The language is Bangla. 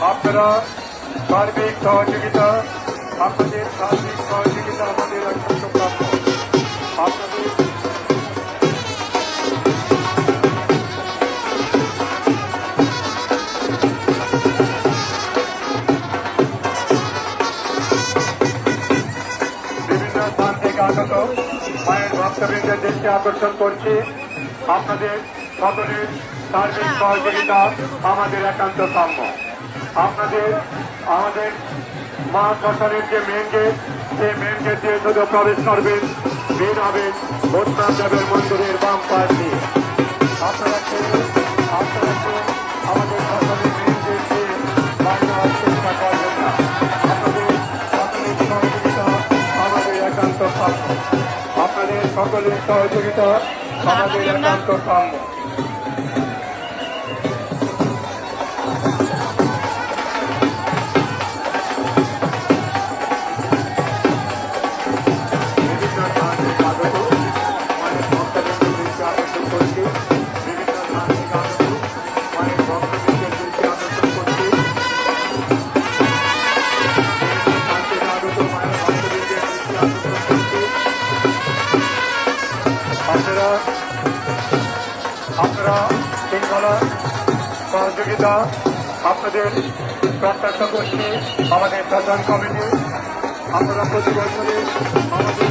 আপনারা সার্বিক সহযোগিতা আমাদের একান্ত প্রাপ্য। আপনাদের বিভিন্ন স্থান থেকে আগত মায়ের ভক্তবৃন্দের দৃষ্টি আকর্ষণ করছি, আপনাদের সকলের সার্বিক সহযোগিতা আমাদের একান্ত কাম্য। আমাদের মা শ্মশানের যে মেন গেট, সেই মেন গেট দিয়ে শুধু প্রবেশ করবেন, বের হবেন ভূতনাথ দেবের মন্দিরের বাম পাশ দিয়ে। আপনারা আমাদের শ্মশানের মেন গেট দিয়ে বাইরে হওয়ার চেষ্টা করবেন না। আপনাদের সকলের সহযোগিতা আমাদের একান্ত কাম্য। আপনাদের সকলের সহযোগিতা আমাদের একান্ত কাম্য। আপনারা শৃঙ্খলা সহযোগিতা আপনাদের প্রত্যাশা করছি আমাদের সাধারণ কমিটি। আপনারা প্রতি বছরে আমাদের